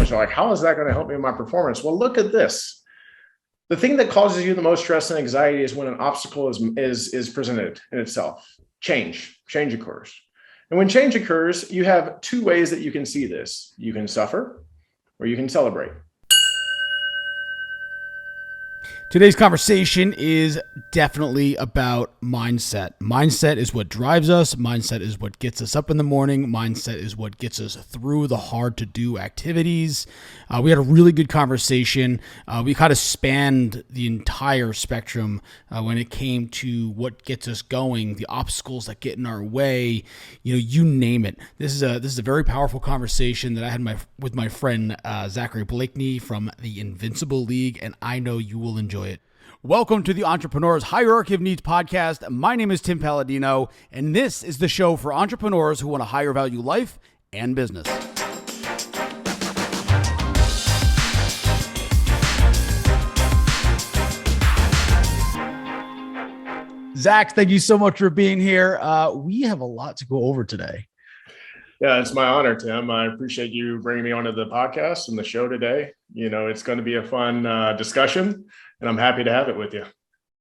others are like, how is that going to help me in my performance? Well, look at this. The thing that causes you the most stress and anxiety is when an obstacle is presented in itself. Change occurs. And when change occurs, you have two ways that you can see this. You can suffer or you can celebrate. Today's conversation is definitely about mindset. Mindset is what drives us. Mindset is what gets us up in the morning. Mindset is what gets us through the hard to do activities. We had a really good conversation. We kind of spanned the entire spectrum when it came to what gets us going, the obstacles that get in our way, you name it. This is a very powerful conversation that I had with my friend Zachary Blakeney from the Invincible League, and I know you will enjoy it. Welcome to the Entrepreneur's Hierarchy of Needs podcast. My name is Tim Palladino, and this is the show for entrepreneurs who want a higher value life and business. Zach, thank you so much for being here. We have a lot to go over today. Yeah, it's my honor, Tim. I appreciate you bringing me onto the podcast and the show today. It's going to be a fun discussion, and I'm happy to have it with you.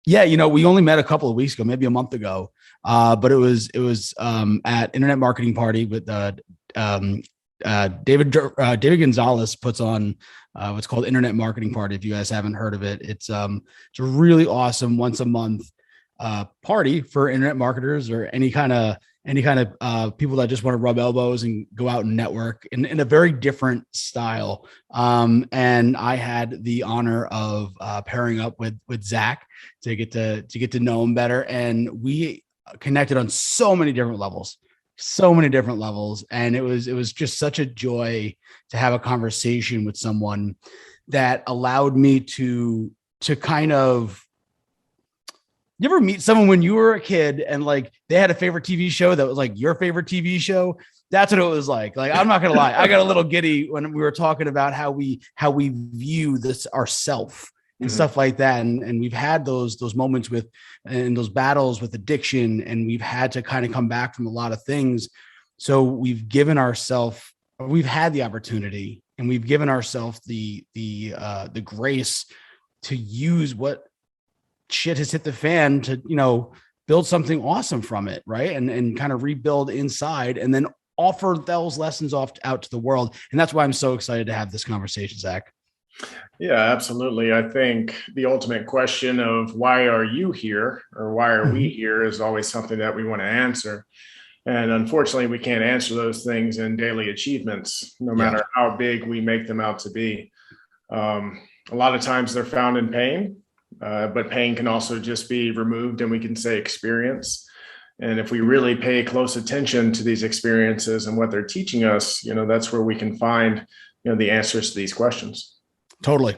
Yeah, we only met a couple of weeks ago, maybe a month ago, but it was at Internet Marketing Party with David Gonzalez puts on what's called Internet Marketing Party. If you guys haven't heard of it, it's a really awesome once a month party for internet marketers or any kind of people that just want to rub elbows and go out and network in a very different style. And I had the honor of pairing up with Zach to get to know him better. And we connected on so many different levels. And it was just such a joy to have a conversation with someone that allowed me to kind of. You ever meet someone when you were a kid and like they had a favorite TV show that was like your favorite TV show? That's what it was like. Like, I'm not going to lie. I got a little giddy when we were talking about how we view this ourself and stuff like that. And we've had those moments and those battles with addiction, and we've had to kind of come back from a lot of things. So we've had the opportunity, and we've given ourselves the grace to use what shit has hit the fan to, build something awesome from it. Right. And kind of rebuild inside and then offer those lessons out to the world. And that's why I'm so excited to have this conversation, Zach. Yeah, absolutely. I think the ultimate question of why are you here or why are we here is always something that we want to answer. And unfortunately, we can't answer those things in daily achievements, no matter how big we make them out to be. A lot of times they're found in pain. But pain can also just be removed and we can say experience. And if we really pay close attention to these experiences and what they're teaching us, that's where we can find, the answers to these questions. Totally.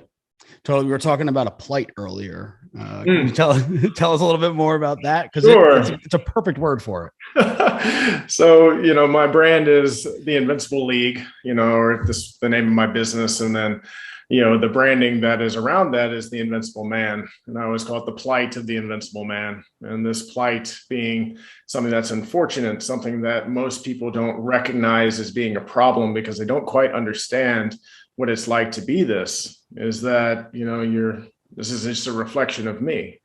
We were talking about a plight earlier. Can you tell us a little bit more about that? Because sure. It's a perfect word for it. So, my brand is the Invincible League, or the name of my business. And then the branding that is around that is the Invincible Man. And I always call it the plight of the Invincible Man. And this plight being something that's unfortunate, something that most people don't recognize as being a problem because they don't quite understand what it's like to be this, is that, this is just a reflection of me.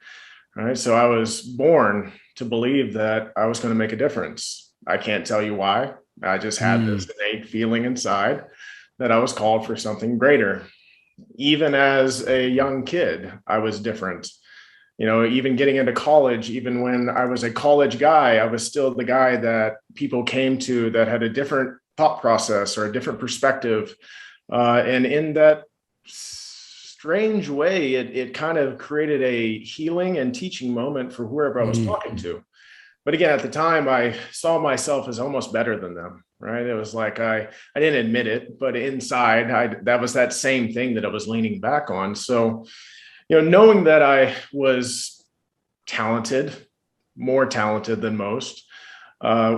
All right. So I was born to believe that I was going to make a difference. I can't tell you why. I just had this innate feeling inside that I was called for something greater. Even as a young kid, I was different. Even getting into college, even when I was a college guy, I was still the guy that people came to that had a different thought process or a different perspective. And in that strange way, it kind of created a healing and teaching moment for whoever I was talking to. But again, at the time, I saw myself as almost better than them, right? It was like I didn't admit it, but inside, that was that same thing that I was leaning back on. So, knowing that I was talented, more talented than most,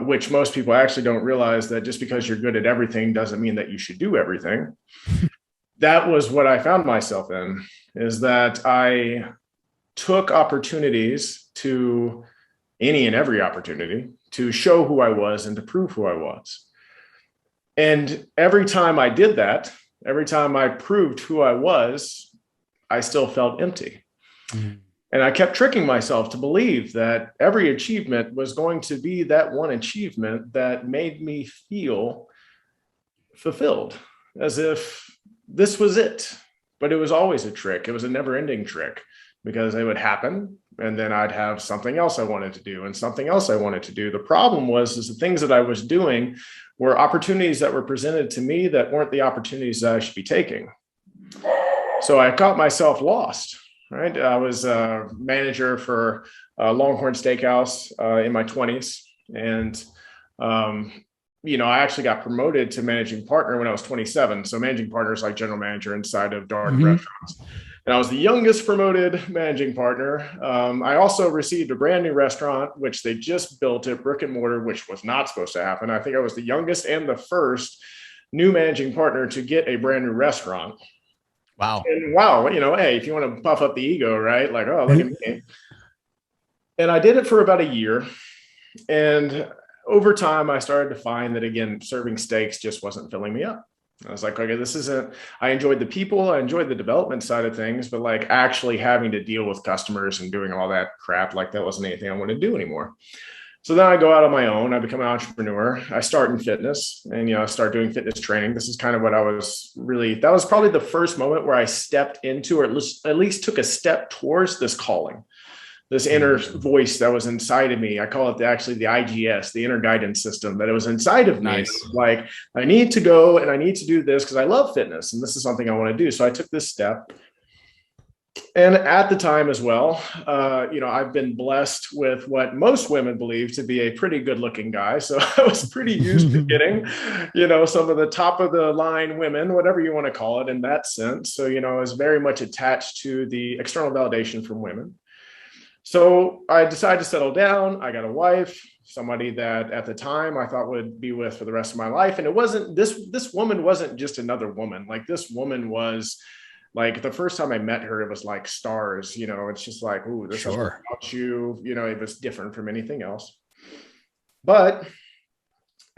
which most people actually don't realize that just because you're good at everything doesn't mean that you should do everything. That was what I found myself in, is that I took opportunities to any and every opportunity to show who I was and to prove who I was. And every time I did that, every time I proved who I was, I still felt empty. Mhm. And I kept tricking myself to believe that every achievement was going to be that one achievement that made me feel fulfilled, as if this was it. But it was always a trick. It was a never ending trick, because it would happen. And then I'd have something else I wanted to do and something else I wanted to do. The problem is the things that I was doing were opportunities that were presented to me that weren't the opportunities that I should be taking. So I caught myself lost, right? I was a manager for Longhorn Steakhouse in my 20s. And, I actually got promoted to managing partner when I was 27. So managing partner is like general manager inside of Darden restaurants. And I was the youngest promoted managing partner. I also received a brand new restaurant, which they just built at brick and mortar, which was not supposed to happen. I think I was the youngest and the first new managing partner to get a brand new restaurant. Wow. And wow, hey, if you want to puff up the ego, right? Like, oh, look at me. And I did it for about a year. And over time, I started to find that, again, serving steaks just wasn't filling me up. I was like, okay, this isn't, I enjoyed the people, I enjoyed the development side of things, but like actually having to deal with customers and doing all that crap, like that wasn't anything I wanted to do anymore. So then I go out on my own, I become an entrepreneur, I start in fitness and, I start doing fitness training. This is kind of what that was probably the first moment where I stepped into, or at least took a step towards this calling. This inner voice that was inside of me. I call it actually the IGS, the inner guidance system that it was inside of me. Nice. Like, I need to go and I need to do this because I love fitness and this is something I want to do. So I took this step. And at the time as well, I've been blessed with what most women believe to be a pretty good looking guy. So I was pretty used to getting, some of the top of the line women, whatever you want to call it in that sense. So, I was very much attached to the external validation from women. So I decided to settle down. I got a wife, somebody that at the time I thought would be with for the rest of my life. And it wasn't, this woman wasn't just another woman. Like, this woman was like, the first time I met her, it was like stars, it's just like, ooh, this is about you, it was different from anything else. But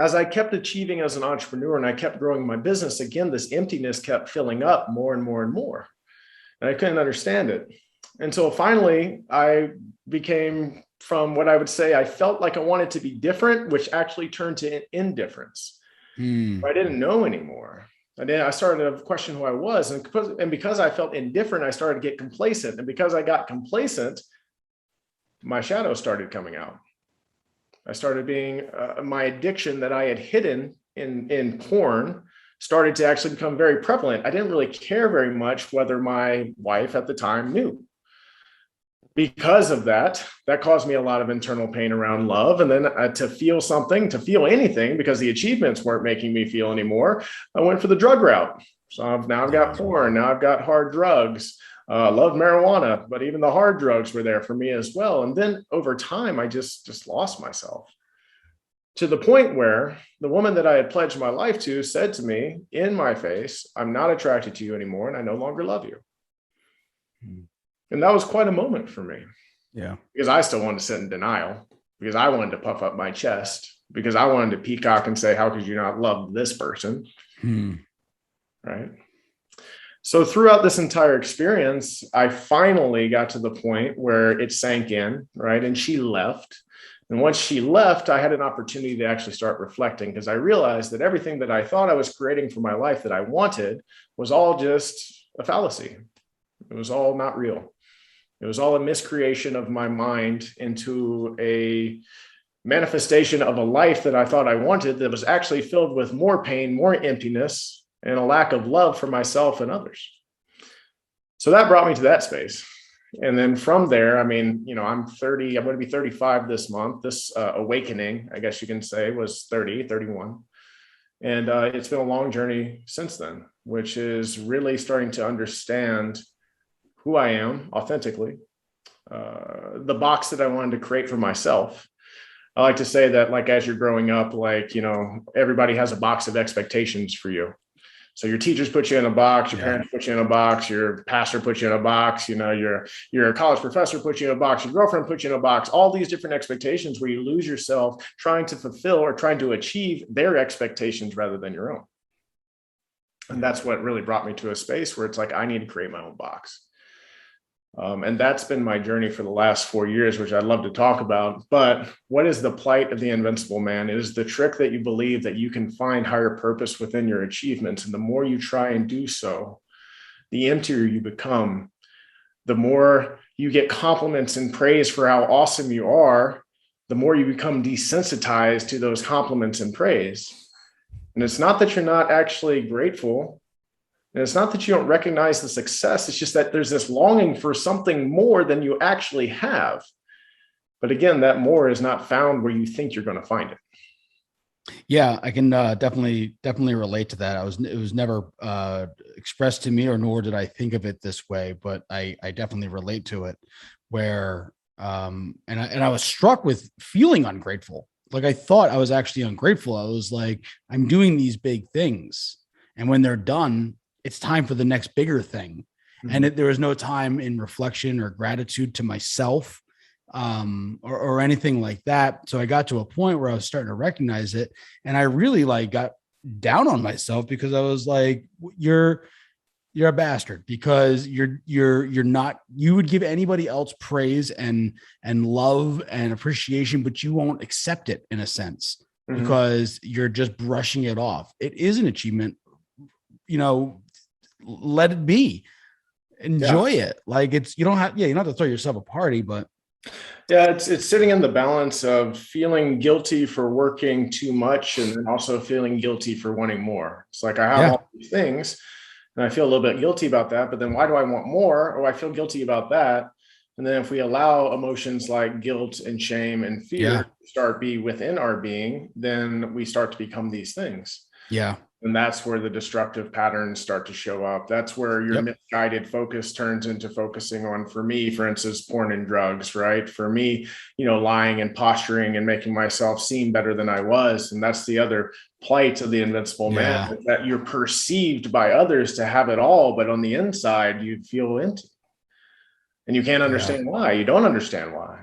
as I kept achieving as an entrepreneur and I kept growing my business, again, this emptiness kept filling up more and more and more. And I couldn't understand it. Until finally, I became, from what I would say, I felt like I wanted to be different, which actually turned to indifference. I didn't know anymore. And then I started to question who I was. And because I felt indifferent, I started to get complacent. And because I got complacent, my shadow started coming out. I started being, my addiction that I had hidden in porn started to actually become very prevalent. I didn't really care very much whether my wife at the time knew. Because of that caused me a lot of internal pain around love. And then to feel anything, because the achievements weren't making me feel anymore, I went for the drug route. So now I've got porn, now I've got hard drugs. I love marijuana, but even the hard drugs were there for me as well. And then over time, I just lost myself, to the point where the woman that I had pledged my life to said to me in my face, "I'm not attracted to you anymore, and I no longer love you." And that was quite a moment for me. Yeah. Because I still wanted to sit in denial, because I wanted to puff up my chest, because I wanted to peacock and say, how could you not love this person? Right. So throughout this entire experience, I finally got to the point where it sank in, right? And she left. And once she left, I had an opportunity to actually start reflecting, because I realized that everything that I thought I was creating for my life that I wanted was all just a fallacy. It was all not real. It was all a miscreation of my mind into a manifestation of a life that I thought I wanted that was actually filled with more pain, more emptiness, and a lack of love for myself and others. So that brought me to that space. And then from there, I'm 30, I'm going to be 35 this month. This awakening, I guess you can say, was 31. And it's been a long journey since then, which is really starting to understand who I am authentically, the box that I wanted to create for myself. I like to say that, like, as you're growing up, everybody has a box of expectations for you. So your teachers put you in a box, your parents put you in a box, your pastor put you in a box, your college professor put you in a box, your girlfriend put you in a box, all these different expectations where you lose yourself trying to fulfill or trying to achieve their expectations rather than your own. And that's what really brought me to a space where it's like, I need to create my own box. And that's been my journey for the last 4 years, which I'd love to talk about. But what is the plight of the invincible man? It is the trick that you believe that you can find higher purpose within your achievements. And the more you try and do so, the emptier you become, the more you get compliments and praise for how awesome you are, the more you become desensitized to those compliments and praise. And it's not that you're not actually grateful. And it's not that you don't recognize the success. It's just that there's this longing for something more than you actually have. But again, that more is not found where you think you're going to find it. Yeah, I can definitely relate to that. It was never expressed to me, or nor did I think of it this way, but I definitely relate to it. Where and I was struck with feeling ungrateful. Like, I thought I was actually ungrateful. I was like, I'm doing these big things, and when they're done, it's time for the next bigger thing. Mm-hmm. And there was no time in reflection or gratitude to myself, or anything like that. So I got to a point where I was starting to recognize it, and I really got down on myself, because I was like, you're a bastard, because you're not, you would give anybody else praise and love and appreciation, but you won't accept it in a sense, mm-hmm. because you're just brushing it off. It is an achievement, let it be, enjoy it. Like, you don't have to throw yourself a party, but yeah, it's sitting in the balance of feeling guilty for working too much, and then also feeling guilty for wanting more. It's like, I have all these things and I feel a little bit guilty about that, but then why do I want more? Or I feel guilty about that. And then if we allow emotions like guilt and shame and fear to start be within our being, then we start to become these things. Yeah. And that's where the destructive patterns start to show up. That's where your misguided focus turns into focusing on, for me, for instance, porn and drugs, right? For me, lying and posturing and making myself seem better than I was. And that's the other plight of the invincible man, that you're perceived by others to have it all, but on the inside, you feel empty. And you can't understand why. You don't understand why.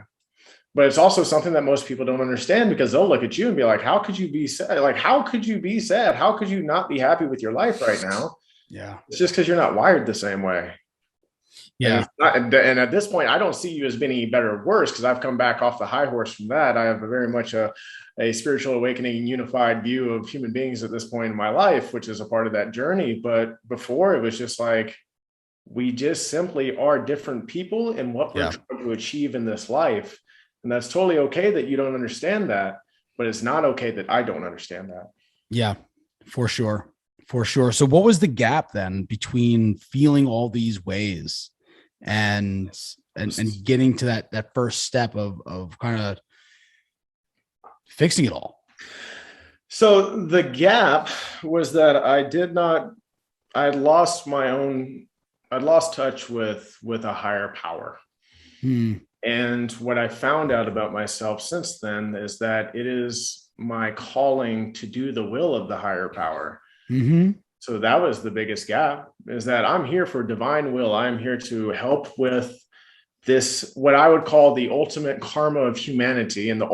But it's also something that most people don't understand, because they'll look at you and be like, how could you be sad? Like, how could you be sad? How could you not be happy with your life right now? Yeah. It's just because you're not wired the same way. Yeah. And at this point, I don't see you as being any better or worse, because I've come back off the high horse from that. I have very much a spiritual awakening and unified view of human beings at this point in my life, which is a part of that journey. But before, it was just like, we just simply are different people in what we're trying to achieve in this life. And that's totally okay that you don't understand that, but it's not okay that I don't understand that. Yeah, for sure. For sure. So what was the gap then between feeling all these ways and getting to that first step of kind of fixing it all? So the gap was that I'd lost touch with a higher power. And what I found out about myself since then is that it is my calling to do the will of the higher power. Mm-hmm. So that was the biggest gap, is that I'm here for divine will. I'm here to help with this, what I would call the ultimate karma of humanity. And the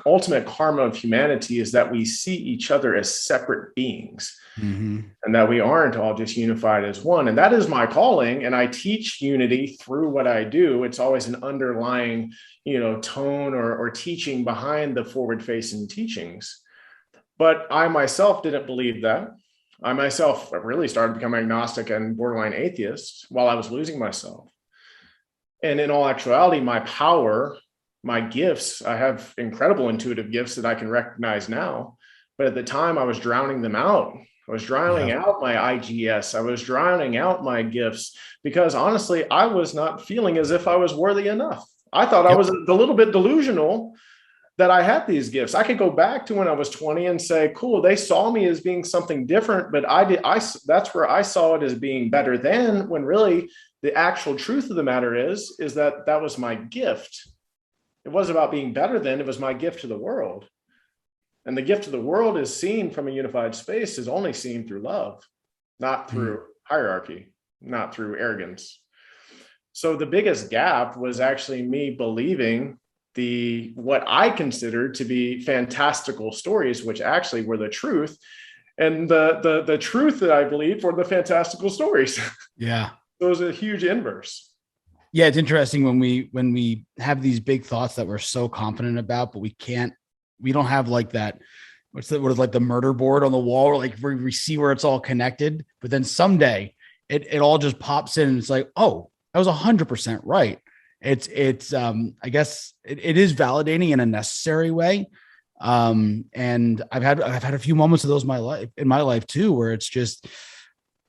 ultimate karma of humanity is that we see each other as separate beings. Mm-hmm. And that we aren't all just unified as one. And that is my calling. And I teach unity through what I do. It's always an underlying, tone or teaching behind the forward-facing teachings. But I myself didn't believe that. I myself really started becoming agnostic and borderline atheist while I was losing myself. And in all actuality, my power, my gifts, I have incredible intuitive gifts that I can recognize now. But at the time, I was drowning them out. I was drowning out my IGS. I was drowning out my gifts, because honestly, I was not feeling as if I was worthy enough. I thought I was a little bit delusional that I had these gifts. I could go back to when I was 20 and say, cool, they saw me as being something different, but that's where I saw it as being better than, when really the actual truth of the matter is that was my gift. It wasn't about being better than, it was my gift to the world. And the gift to the world is seen from a unified space, is only seen through love, not through hierarchy, not through arrogance. So the biggest gap was actually me believing what I considered to be fantastical stories, which actually were the truth. and the truth that I believe for the fantastical stories. Yeah. So it was a huge inverse. Yeah, it's interesting when we have these big thoughts that we're so confident about, but we don't have like that. What is like the murder board on the wall, where like we see where it's all connected, but then someday it all just pops in and it's like, oh, that was 100% right. It's I guess it is validating in a necessary way. And I've had a few moments of those in my life too, where it's just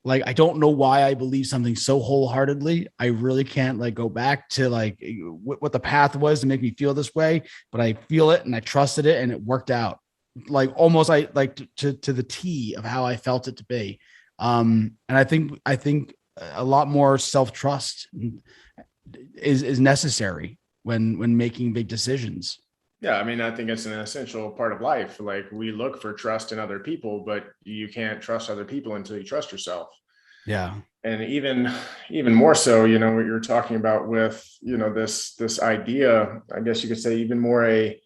like, I don't know why I believe something so wholeheartedly. I really can't like go back to like what the path was to make me feel this way, but I feel it and I trusted it and it worked out like almost I like to the T of how I felt it to be. And I think a lot more self-trust is necessary when making big decisions. Yeah, I mean, I think it's an essential part of life. Like we look for trust in other people, but you can't trust other people until you trust yourself. Yeah. And even more so, what you're talking about with, this idea, I guess you could say even more a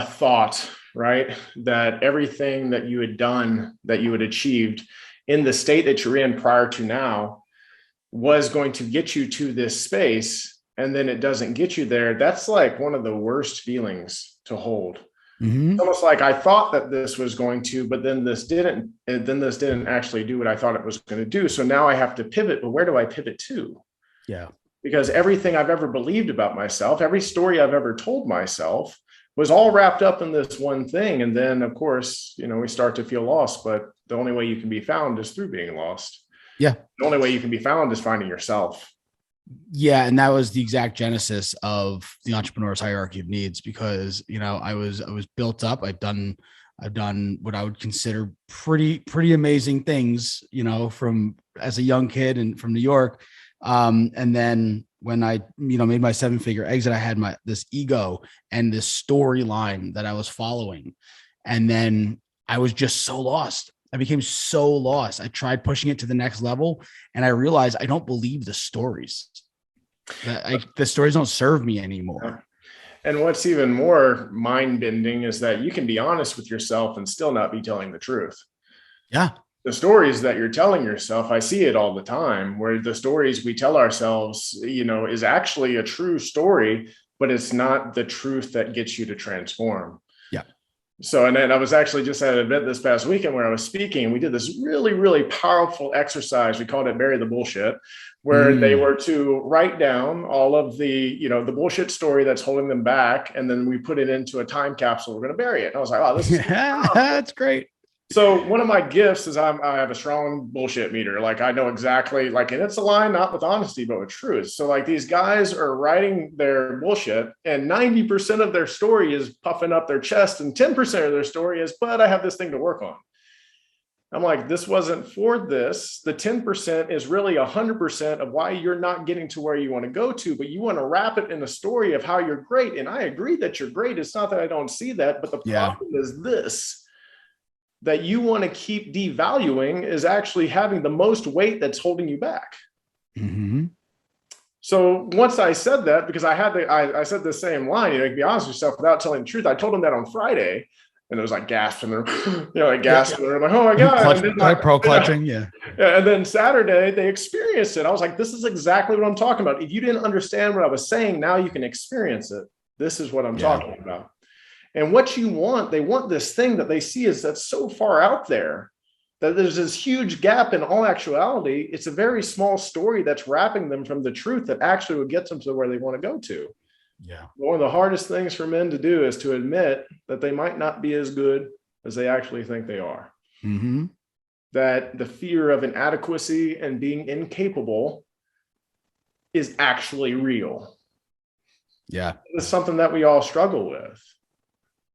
thought, right? That everything that you had done, that you had achieved in the state that you're in prior to now was going to get you to this space, and then it doesn't get you there. That's like one of the worst feelings to hold. Mm-hmm. It's almost like I thought that this was going to, but then this didn't, and then this didn't actually do what I thought it was going to do. So now I have to pivot, but where do I pivot to? Yeah. Because everything I've ever believed about myself, every story I've ever told myself was all wrapped up in this one thing. And then of course, we start to feel lost, but the only way you can be found is through being lost. Yeah. The only way you can be found is finding yourself. Yeah. And that was the exact genesis of the entrepreneur's hierarchy of needs, because, I was built up. I've done what I would consider pretty amazing things, from as a young kid and from New York. And then when I, made my 7-figure exit, I had this ego and this storyline that I was following. And then I was just so lost. I became so lost. I tried pushing it to the next level, and I realized I don't believe the stories. The stories don't serve me anymore. And what's even more mind bending is that you can be honest with yourself and still not be telling the truth. Yeah. The stories that you're telling yourself, I see it all the time, where the stories we tell ourselves, is actually a true story, but it's not the truth that gets you to transform. Yeah. So, and then I was actually just at an event this past weekend where I was speaking. We did this really, really powerful exercise. We called it Bury the Bullshit, where they were to write down all of the, the bullshit story that's holding them back. And then we put it into a time capsule. We're going to bury it. And I was like, oh, this is that's great. So one of my gifts is I have a strong bullshit meter. Like I know exactly, and it's aligned not with honesty, but with truth. So like these guys are writing their bullshit, and 90% of their story is puffing up their chest, and 10% of their story is, but I have this thing to work on. I'm like, this wasn't for this. The 10% is really 100% of why you're not getting to where you want to go to, but you want to wrap it in a story of how you're great. And I agree that you're great. It's not that I don't see that, but the problem is this. That you want to keep devaluing is actually having the most weight that's holding you back. Mm-hmm. So once I said that, because I said the same line, to be honest with yourself, without telling the truth, I told him that on Friday, and it was like gasp in the room, like gasp in the room, like, oh my God. Pro clutching. Yeah. And then Saturday they experienced it. I was like, this is exactly what I'm talking about. If you didn't understand what I was saying, now you can experience it. This is what I'm talking about. And what you want, they want this thing that they see is that's so far out there that there's this huge gap. In all actuality, it's a very small story that's wrapping them from the truth that actually would get them to where they want to go to. Yeah. One of the hardest things for men to do is to admit that they might not be as good as they actually think they are. Mm-hmm. That the fear of inadequacy and being incapable is actually real. Yeah. It's something that we all struggle with.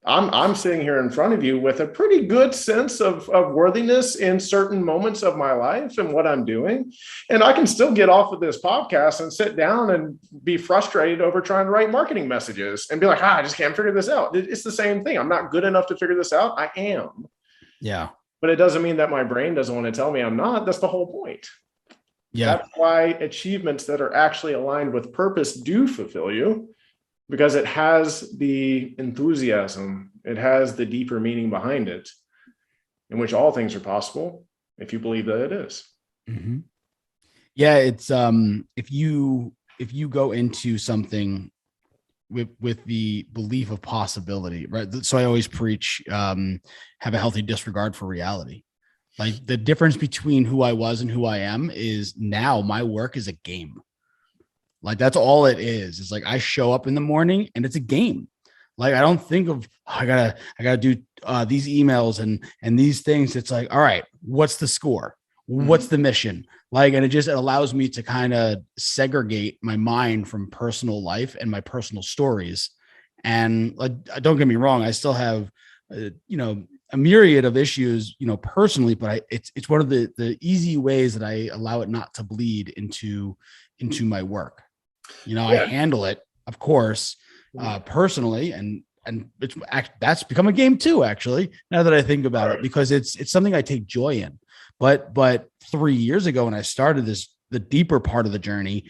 I'm sitting here in front of you with a pretty good sense of worthiness in certain moments of my life and what I'm doing. And I can still get off of this podcast and sit down and be frustrated over trying to write marketing messages and be like, I just can't figure this out. It's the same thing. I'm not good enough to figure this out. I am. Yeah. But it doesn't mean that my brain doesn't want to tell me I'm not. That's the whole point. Yeah. That's why achievements that are actually aligned with purpose do fulfill you. Because it has the enthusiasm, it has the deeper meaning behind it. in which all things are possible if you believe that it is. Mm-hmm. Yeah, it's if you go into something with the belief of possibility, right? So I always preach have a healthy disregard for reality. Like the difference between who I was and who I am is now my work is a game. Like that's all it is. It's like I show up in the morning and it's a game. Like I don't think of I gotta do these emails and these things. It's like, all right, what's the score? What's the mission? Like, and it allows me to kind of segregate my mind from personal life and my personal stories. And like, don't get me wrong, I still have, a myriad of issues, personally, but it's one of the easy ways that I allow it not to bleed into my work. I handle it, of course, personally, and that's become a game too, actually, now that I think about it, because it's something I take joy in. But 3 years ago when I started the deeper part of the journey,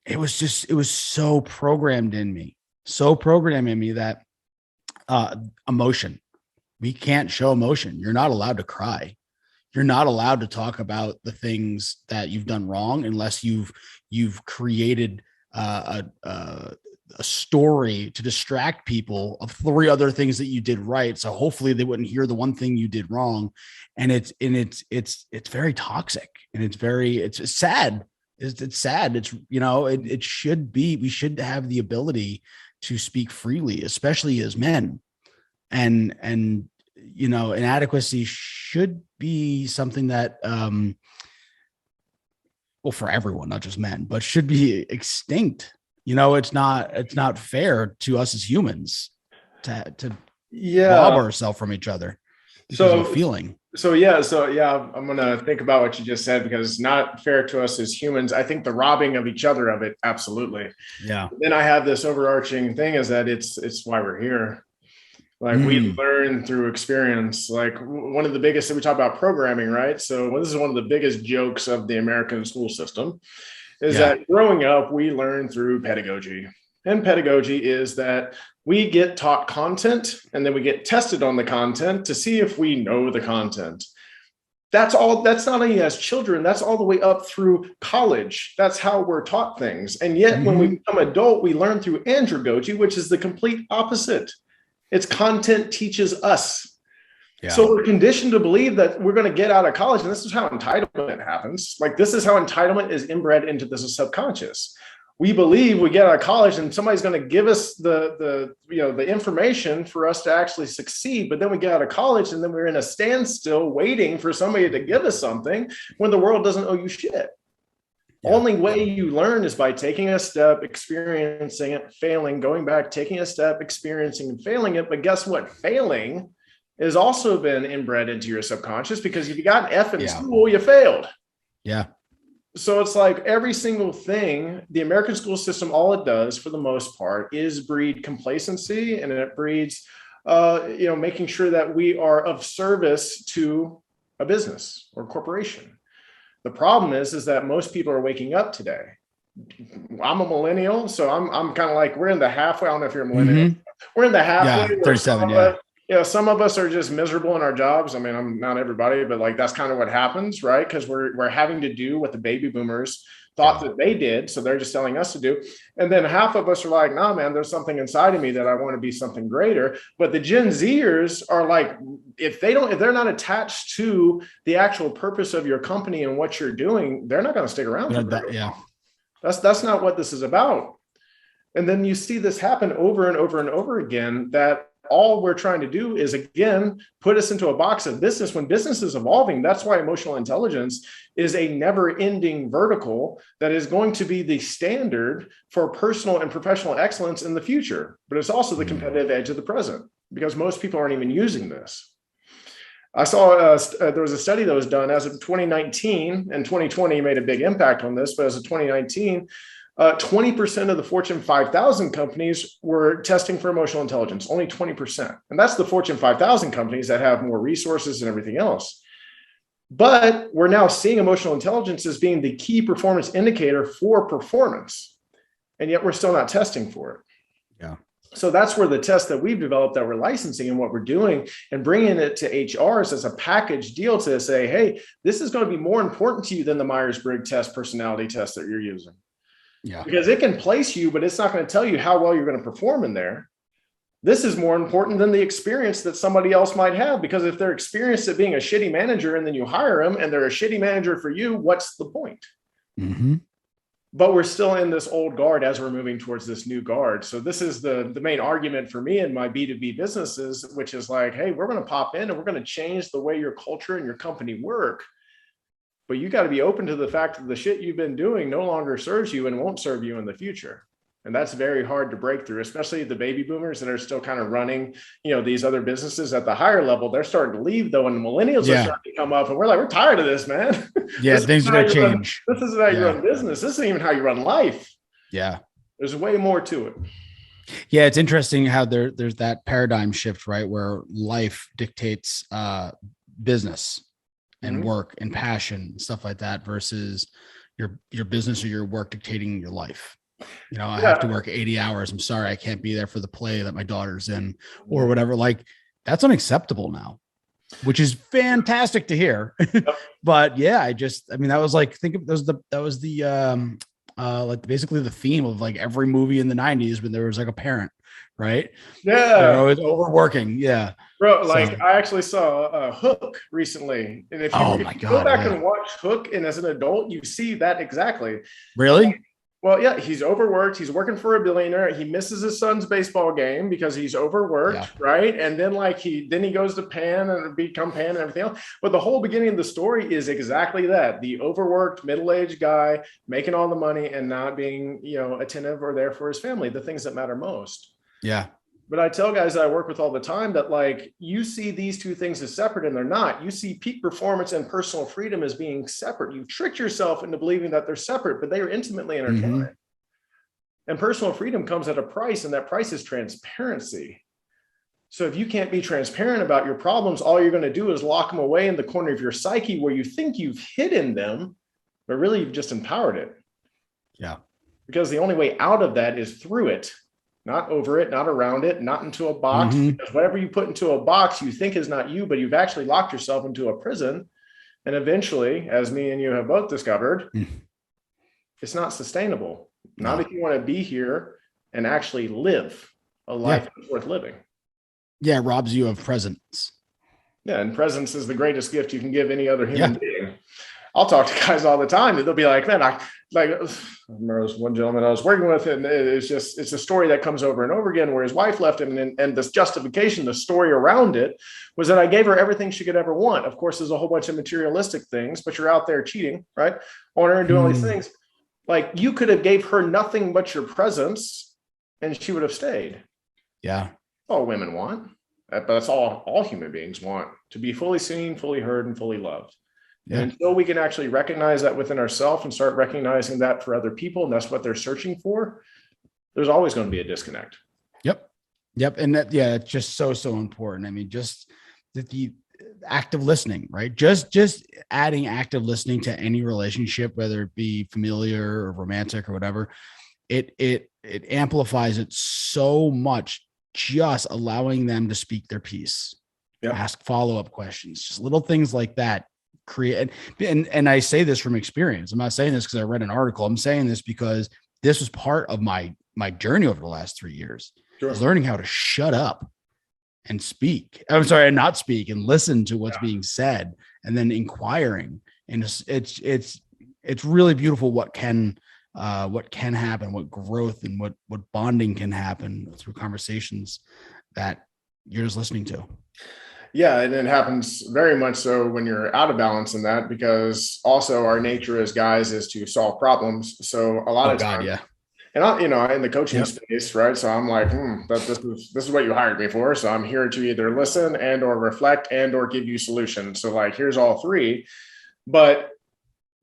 it was so programmed in me that emotion, we can't show emotion. You're not allowed to cry. You're not allowed to talk about the things that you've done wrong unless you've created a story to distract people of 3 other things that you did right. So hopefully they wouldn't hear the one thing you did wrong. And it's very toxic, and it's sad. It's sad. It should be, we should have the ability to speak freely, especially as men. And inadequacy should be something that, for everyone, not just men, but should be extinct. It's not fair to us as humans to rob ourselves from each other because of a feeling. So I'm going to think about what you just said, because it's not fair to us as humans. I think the robbing of each other of it, absolutely. Yeah. Then I have this overarching thing is that it's why we're here. Like we learn through experience. Like one of the biggest, we talk about programming, right? So this is one of the biggest jokes of the American school system is that growing up, we learn through pedagogy. And pedagogy is that we get taught content and then we get tested on the content to see if we know the content. That's all. That's not only as children, that's all the way up through college. That's how we're taught things. And yet when we become adult, we learn through andragogy, which is the complete opposite. It's content teaches us. Yeah. So we're conditioned to believe that we're going to get out of college. And this is how entitlement happens. Like this is how entitlement is inbred into the subconscious. We believe we get out of college and somebody's going to give us the information for us to actually succeed. But then we get out of college and then we're in a standstill waiting for somebody to give us something when the world doesn't owe you shit. Yeah. Only way you learn is by taking a step, experiencing it, failing, going back, taking a step, experiencing and failing it. But guess what? Failing has also been inbred into your subconscious, because if you got an F in school, you failed. Yeah. So it's like every single thing, the American school system, all it does for the most part is breed complacency, and it breeds, making sure that we are of service to a business or corporation. The problem is that most people are waking up today. I'm a millennial, so I'm kind of like, we're in the halfway. I don't know if you're a millennial. We're in the halfway. Yeah, 37. Some of us are just miserable in our jobs. I mean, I'm not everybody, but like that's kind of what happens, right? Because we're having to do what the baby boomers thought that they did, so they're just telling us to do. And then half of us are like, nah, man, there's something inside of me that I want to be something greater. But the Gen Zers are like, if they're not attached to the actual purpose of your company and what you're doing, they're not going to stick around. That's not what this is about. And then you see this happen over and over and over again, that all we're trying to do is, again, put us into a box of business when business is evolving. That's why emotional intelligence is a never-ending vertical that is going to be the standard for personal and professional excellence in the future. But it's also the competitive edge of the present, because most people aren't even using this. I saw there was a study that was done as of 2019, and 2020 made a big impact on this, but as of 2019, 20% of the Fortune 5,000 companies were testing for emotional intelligence, only 20%. And that's the Fortune 5,000 companies that have more resources and everything else. But we're now seeing emotional intelligence as being the key performance indicator for performance. And yet we're still not testing for it. Yeah. So that's where the test that we've developed that we're licensing and what we're doing and bringing it to HRs as a package deal to say, hey, this is going to be more important to you than the Myers-Briggs test, personality test that you're using. Yeah. Because it can place you, but it's not going to tell you how well you're going to perform in there. This is more important than the experience that somebody else might have, because if they're experienced at being a shitty manager and then you hire them and they're a shitty manager for you, what's the point? Mm-hmm. But we're still in this old guard as we're moving towards this new guard. So this is the main argument for me in my B2B businesses, which is like, hey, we're going to pop in and we're going to change the way your culture and your company work. But you got to be open to the fact that the shit you've been doing no longer serves you and won't serve you in the future. And that's very hard to break through, especially the baby boomers that are still kind of running, these other businesses at the higher level. They're starting to leave though. And the millennials are starting to come up and we're like, we're tired of this, man. Yeah. Things are going to change. This isn't how you run business. This isn't even how you run life. Yeah. There's way more to it. Yeah. It's interesting how there's that paradigm shift, right? Where life dictates business and work and passion and stuff like that versus your business or your work dictating your life. I have to work 80 hours. I'm sorry, I can't be there for the play that my daughter's in or whatever. Like that's unacceptable now, which is fantastic to hear. But yeah, that was like, like basically the theme of like every movie in the 90s when there was like a parent, right? Yeah. They're always overworking. Yeah. Bro, like I actually saw Hook recently. And if you go back and watch Hook and as an adult, you see that exactly. Really? Well, yeah, he's overworked. He's working for a billionaire. He misses his son's baseball game because he's overworked, right? And then he goes to Pan and become Pan and everything else. But the whole beginning of the story is exactly that. The overworked middle-aged guy making all the money and not being, attentive or there for his family, the things that matter most. Yeah. But I tell guys that I work with all the time that like you see these two things as separate and they're not. You see peak performance and personal freedom as being separate. You've tricked yourself into believing that they're separate, but they are intimately intertwined. Mm-hmm. And personal freedom comes at a price, and that price is transparency. So if you can't be transparent about your problems, all you're going to do is lock them away in the corner of your psyche where you think you've hidden them, but really you've just empowered it. Yeah. Because the only way out of that is through it. Not over it, not around it, not into a box. Mm-hmm. Because whatever you put into a box, you think is not you, but you've actually locked yourself into a prison. And eventually, as me and you have both discovered, it's not sustainable. Not if you want to be here and actually live a life that's worth living. Yeah, it robs you of presence. Yeah, and presence is the greatest gift you can give any other human being. I'll talk to guys all the time and they'll be like, man, I remember this one gentleman I was working with, and it's a story that comes over and over again where his wife left him, and this justification, the story around it was that I gave her everything she could ever want. Of course, there's a whole bunch of materialistic things, but you're out there cheating, right? On her and doing all these things. Like you could have gave her nothing but your presence and she would have stayed. Yeah. All women want, but that's all human beings want, to be fully seen, fully heard, and fully loved. Yeah. And until we can actually recognize that within ourselves and start recognizing that for other people, and that's what they're searching for, there's always going to be a disconnect. Yep. And that, it's just so important. I mean, just the active listening, right? Just adding active listening to any relationship, whether it be familiar or romantic or whatever, it amplifies it so much, just allowing them to speak their piece, ask follow-up questions, just little things like that. Create and I say this from experience. I'm not saying this because I read an article. I'm saying this because this was part of my journey over the last 3 years. Sure. I was learning how to shut up and speak. I'm sorry, and not speak and listen to what's being said, and then inquiring. And it's really beautiful what can happen, what growth and what bonding can happen through conversations that you're just listening to. Yeah, and it happens very much so when you're out of balance in that, because also our nature as guys is to solve problems. So a lot of times, and I, in the coaching space, right? So I'm like, this is what you hired me for. So I'm here to either listen and or reflect and or give you solutions. So like, here's all three. But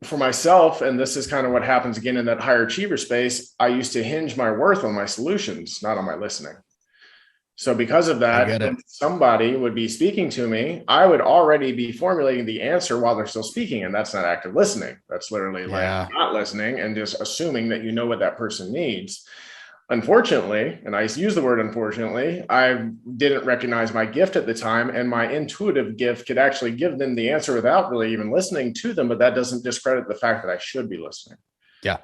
for myself, and this is kind of what happens again in that higher achiever space, I used to hinge my worth on my solutions, not on my listening. So because of that, when somebody would be speaking to me, I would already be formulating the answer while they're still speaking. And that's not active listening. That's literally like not listening and just assuming that you know what that person needs. Unfortunately, and I use the word unfortunately, I didn't recognize my gift at the time, and my intuitive gift could actually give them the answer without really even listening to them, but that doesn't discredit the fact that I should be listening. Yeah.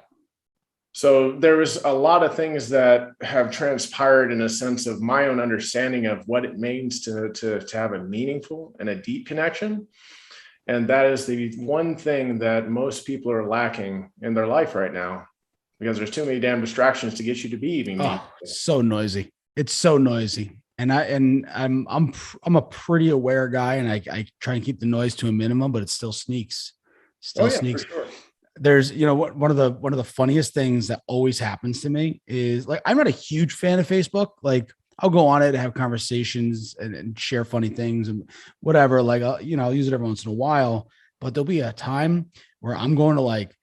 So there was a lot of things that have transpired in a sense of my own understanding of what it means to have a meaningful and a deep connection. And that is the one thing that most people are lacking in their life right now, because there's too many damn distractions to get you to be even meaningful. So noisy. It's so noisy. And I'm a pretty aware guy, and I try and keep the noise to a minimum, but it still sneaks. Sneaks. For sure. There's, one of the funniest things that always happens to me is, like, I'm not a huge fan of Facebook. Like, I'll go on it and have conversations and share funny things and whatever. Like, I'll use it every once in a while, but there'll be a time where I'm going to, like,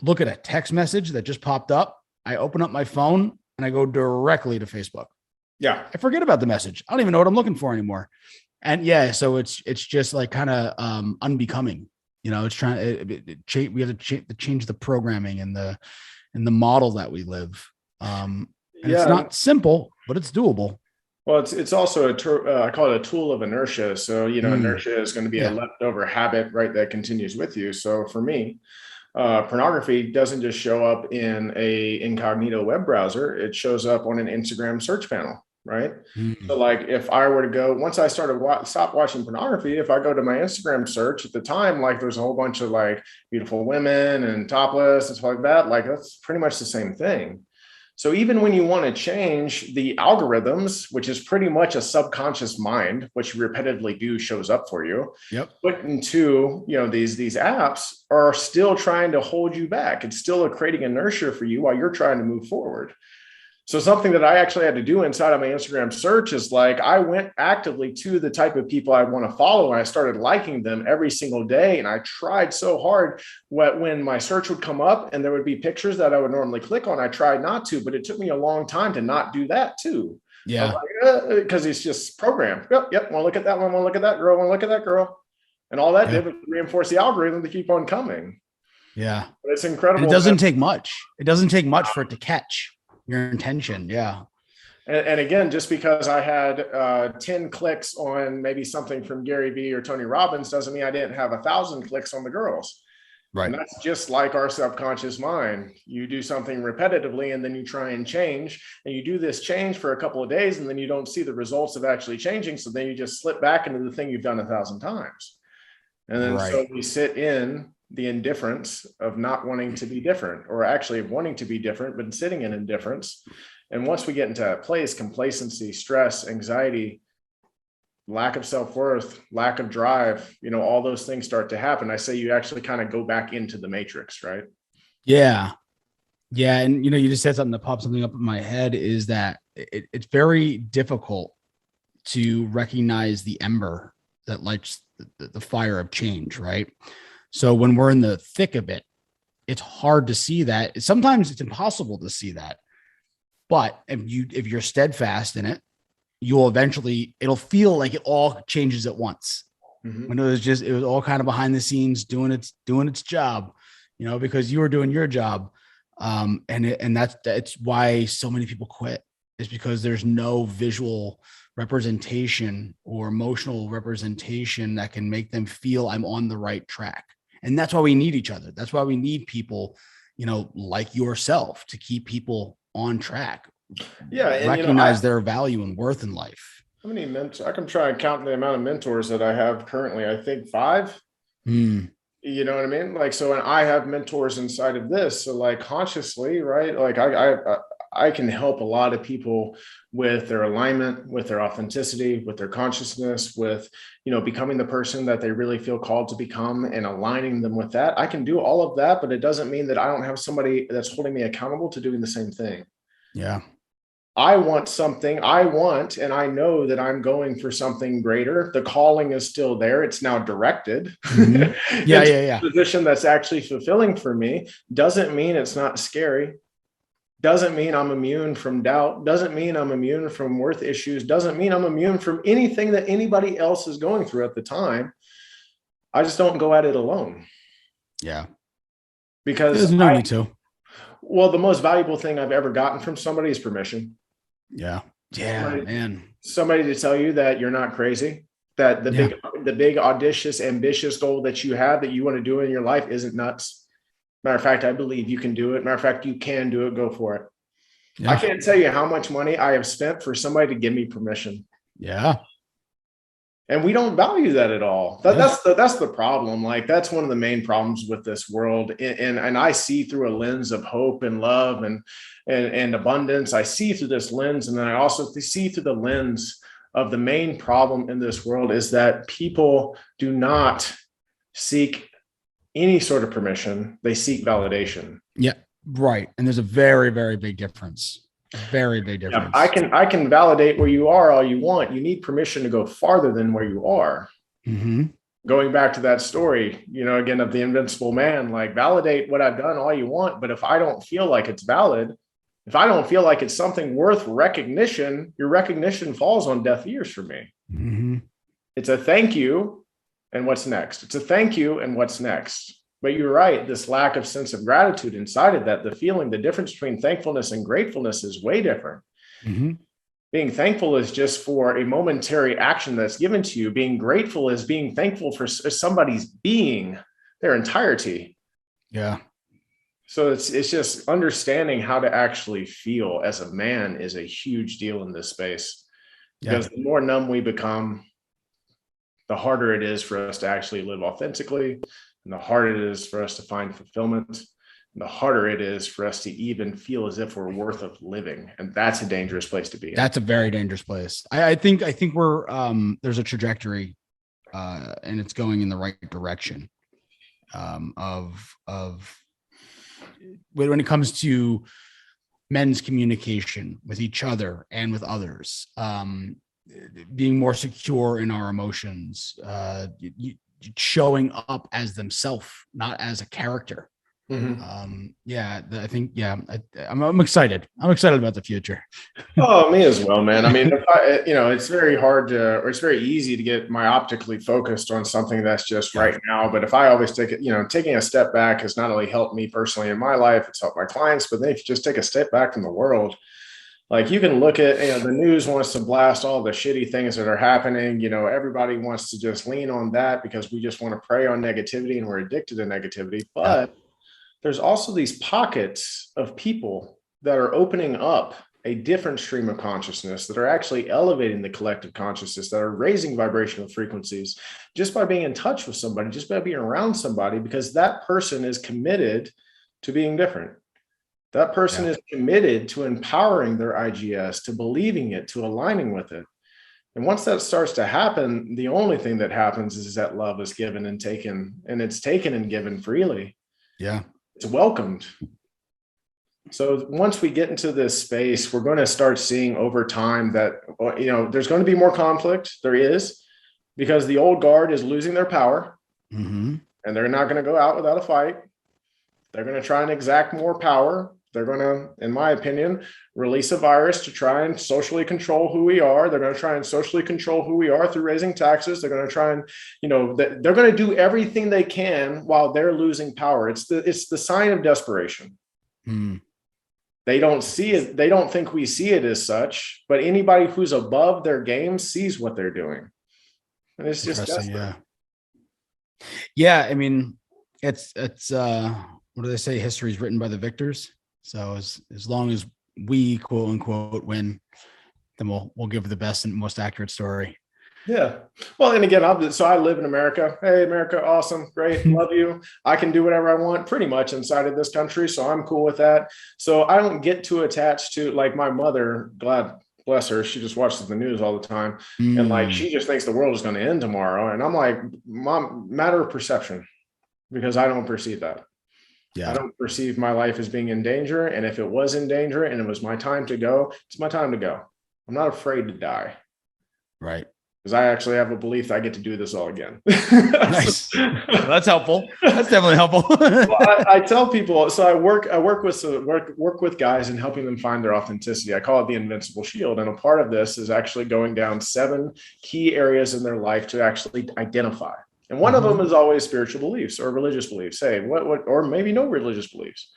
look at a text message that just popped up. I open up my phone and I go directly to Facebook. Yeah. I forget about the message. I don't even know what I'm looking for anymore. And yeah, so it's just like kind of unbecoming. It's we have to change the programming and the model that we live. And it's not simple, but it's doable. Well, it's also I call it a tool of inertia. So, inertia is going to be a leftover habit, right, that continues with you. So for me, pornography doesn't just show up in a incognito web browser. It shows up on an Instagram search panel, right? So like, if I were to go, once I stop watching pornography, if I go to my Instagram search at the time, like, there's a whole bunch of like beautiful women and topless and stuff like that. Like, that's pretty much the same thing. So even when you want to change the algorithms, which is pretty much a subconscious mind, which you repetitively do shows up for you, put into, these apps are still trying to hold you back. It's still creating inertia for you while you're trying to move forward. So something that I actually had to do inside of my Instagram search is, like, I went actively to the type of people I want to follow, and I started liking them every single day. And I tried so hard when my search would come up and there would be pictures that I would normally click on, I tried not to, but it took me a long time to not do that too. Yeah. Because it's just programmed. Yep. Want to look at that one. Want to look at that girl. Want to look at that girl. And all that did was reinforce the algorithm to keep on coming. Yeah. But it's incredible. And it doesn't take much. It doesn't take much for it to catch your intention. Yeah. And again, just because I had 10 clicks on maybe something from Gary Vee or Tony Robbins doesn't mean I didn't have 1,000 clicks on the girls. Right. And that's just like our subconscious mind. You do something repetitively and then you try and change, and you do this change for a couple of days, and then you don't see the results of actually changing. So then you just slip back into the thing you've done 1,000 times. And then so we sit in the indifference of not wanting to be different, or actually of wanting to be different, but sitting in indifference. And once we get into that place, complacency, stress, anxiety, lack of self-worth, lack of drive, all those things start to happen. I say you actually kind of go back into the matrix, right? Yeah. Yeah. And, you just said something that popped something up in my head, is that it's very difficult to recognize the ember that lights the fire of change, right? So when we're in the thick of it, it's hard to see that. Sometimes it's impossible to see that. But if you're steadfast in it, it'll feel like it all changes at once. When it was all kind of behind the scenes doing its job, because you were doing your job. And that's why so many people quit, is because there's no visual representation or emotional representation that can make them feel I'm on the right track. And that's why we need each other. That's why we need people, like yourself, to keep people on track. Yeah. And, recognize their value and worth in life. How many mentors? I can try and count the amount of mentors that I have currently. I think 5. You know what I mean? Like, so when I have mentors inside of this, so like consciously, right? Like I can help a lot of people with their alignment, with their authenticity, with their consciousness, with, becoming the person that they really feel called to become, and aligning them with that. I can do all of that, but it doesn't mean that I don't have somebody that's holding me accountable to doing the same thing. Yeah. I want something, and I know that I'm going for something greater. The calling is still there. It's now directed. Yeah. A position that's actually fulfilling for me. Doesn't mean it's not scary. Doesn't mean I'm immune from doubt. Doesn't mean I'm immune from worth issues. Doesn't mean I'm immune from anything that anybody else is going through at the time. I just don't go at it alone. Yeah. Because there's no need to. Well, the most valuable thing I've ever gotten from somebody is permission. Yeah. Yeah, man. Somebody to tell you that you're not crazy, that the big audacious, ambitious goal that you have that you want to do in your life isn't nuts. Matter of fact, I believe you can do it. Matter of fact, you can do it. Go for it. Yeah. I can't tell you how much money I have spent for somebody to give me permission. Yeah. And we don't value that at all. That's the problem. Like, that's one of the main problems with this world. And I see through a lens of hope and love and abundance. I see through this lens, and then I also see through the lens of the main problem in this world is that people do not seek any sort of permission. They seek validation. Yeah. Right. And there's a very, very big difference. Very big difference. Yeah, I can validate where you are all you want. You need permission to go farther than where you are. Mm-hmm. Going back to that story, again, of the invincible man, like, validate what I've done all you want. But if I don't feel like it's valid, if I don't feel like it's something worth recognition, your recognition falls on deaf ears for me. Mm-hmm. It's a thank you. And what's next? It's a thank you. And what's next? But you're right. This lack of sense of gratitude inside of that, the difference between thankfulness and gratefulness is way different. Mm-hmm. Being thankful is just for a momentary action that's given to you. Being grateful is being thankful for somebody's being, their entirety. Yeah. So it's just understanding how to actually feel as a man is a huge deal in this space. Because the more numb we become, the harder it is for us to actually live authentically. And the harder it is for us to find fulfillment, and the harder it is for us to even feel as if we're worth of living. And that's a dangerous place to be in. That's a very dangerous place. I think we're there's a trajectory and it's going in the right direction of when it comes to men's communication with each other and with others, being more secure in our emotions, showing up as themselves, not as a character. Mm-hmm. I think, I'm excited. I'm excited about the future. Oh, me as well, man. I mean, it's very hard or it's very easy to get myopically focused on something that's just right now. But if I always take it, taking a step back has not only helped me personally in my life, it's helped my clients, but then if you just take a step back from the world, like, you can look at, the news wants to blast all the shitty things that are happening. Everybody wants to just lean on that because we just want to prey on negativity and we're addicted to negativity. But there's also these pockets of people that are opening up a different stream of consciousness, that are actually elevating the collective consciousness, that are raising vibrational frequencies just by being in touch with somebody, just by being around somebody, because that person is committed to being different. That person is committed to empowering their IGS, to believing it, to aligning with it. And once that starts to happen, the only thing that happens is that love is given and taken, and it's taken and given freely. Yeah. It's welcomed. So once we get into this space, we're going to start seeing over time that, there's going to be more conflict. There is, because the old guard is losing their power, and they're not going to go out without a fight. They're going to try and exact more power. They're going to, in my opinion, release a virus to try and socially control who we are. They're going to try and socially control who we are through raising taxes. They're going to try and, they're going to do everything they can while they're losing power. It's the sign of desperation. They don't see it. They don't think we see it as such, but anybody who's above their game sees what they're doing. And it's just desperate. Yeah. I mean, it's what do they say? History is written by the victors. So as long as we, quote unquote, win, then we'll give the best and most accurate story. Yeah. Well, and again, I live in America. Hey, America, awesome, great, love you. I can do whatever I want pretty much inside of this country, so I'm cool with that. So I don't get too attached to, like, my mother, God bless her, she just watches the news all the time, and like, she just thinks the world is going to end tomorrow. And I'm like, Mom, matter of perception, because I don't perceive that. I don't perceive my life as being in danger. And if it was in danger and it was my time to go, it's my time to go. I'm not afraid to die. Right. Because I actually have a belief that I get to do this all again. Nice. That's helpful. That's definitely helpful. Well, I tell people, so I work with guys and helping them find their authenticity. I call it the invincible shield. And a part of this is actually going down 7 key areas in their life to actually identify. And one of them is always spiritual beliefs or religious beliefs. Hey, what, or maybe no religious beliefs.